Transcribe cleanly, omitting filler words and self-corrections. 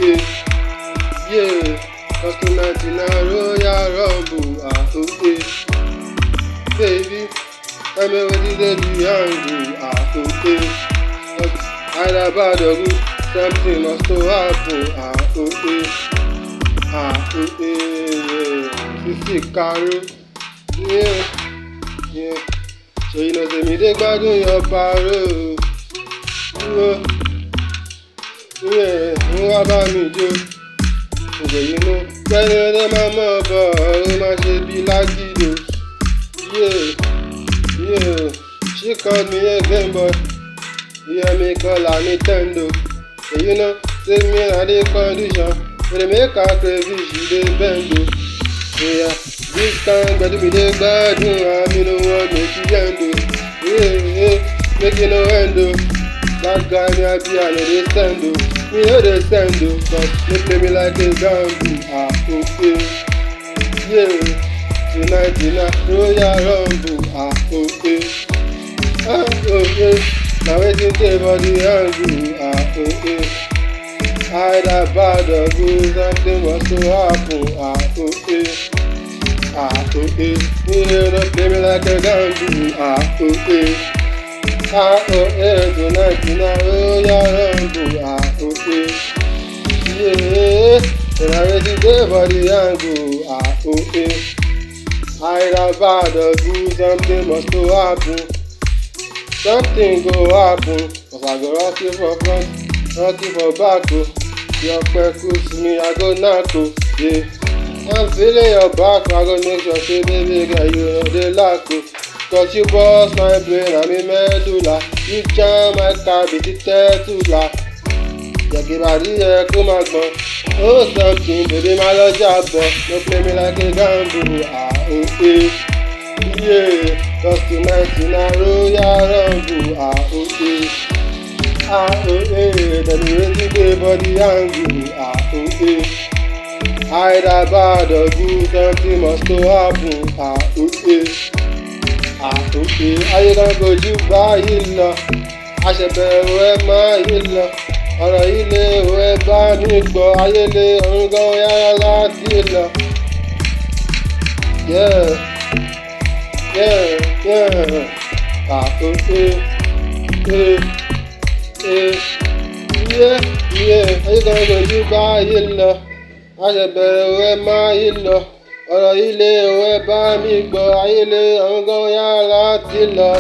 okay. Yeah, cause tonight in a Royal Rumble, okay. Baby, tell me what is the angle, okay. Either bad or good, something must to happen, okay. Okay, yeah. Sissy Caro, yeah. So you know, say me they gbadun your paro. Yeah, wọ́n wá bá mi jó. Ǹjẹ́ you know, kẹ́ni ọdẹ máa mọ̀ bọ̀ ọ́ máa ṣe bí lágídò. Yeah, she called me a game boy. Yeah, me call her Nintendo. So you know, say me na the condition. When they make her crazy, she dey bend o. Yeah, this time gbadu me dey gbadun, I me no wan make you end o. Yeah, make you no end o. That guy me happy I know they stand o. Me know they stand o, but they play me like a gamble. Okay. Yeah, tonight in a Royal Rumble. Okay. Okay. Now waiting till body angry. Okay. Either bad or good, something must to happen. Okay. Okay. You know they play me like a gamble. Okay. Tonight in a Royal Rumble, okay. Yeah, and I ready there for the angle, okay. Either bad or good, something must to happen. Something go happen, cause I go rock you for front, rock you for back, your percus me, I go knock, yeah. I'm feeling your back, I go make sure, say, baby girl, you know they lack, cause you bust my brain, I'm in medulla. You jam my car, be the tetula. You give a real come on. Oh, something, baby, my love job, don't play me like a gamble. Okay. Yeah, cause tonight in a Royal Rumble. Okay. Okay. Then you ready there for the angle. Okay. Either bad or good, something must to happen. Okay. Okay, ayé kan kojú báyìí lọ, àṣẹbẹ̀rù ẹ máa yí lọ, ọ̀rọ̀ yìí lé ẹ bá mi gbọ́, ayé lé ọ̀run gan yára láti lọ. Ayé kan kojú báyìí lọ, àṣẹbẹ̀rù ẹ máa yí lọ. Ọ̀rọ̀ ilé ẹ bá mi gbọ́, ayé lé ọ̀run gan yára láti lọ.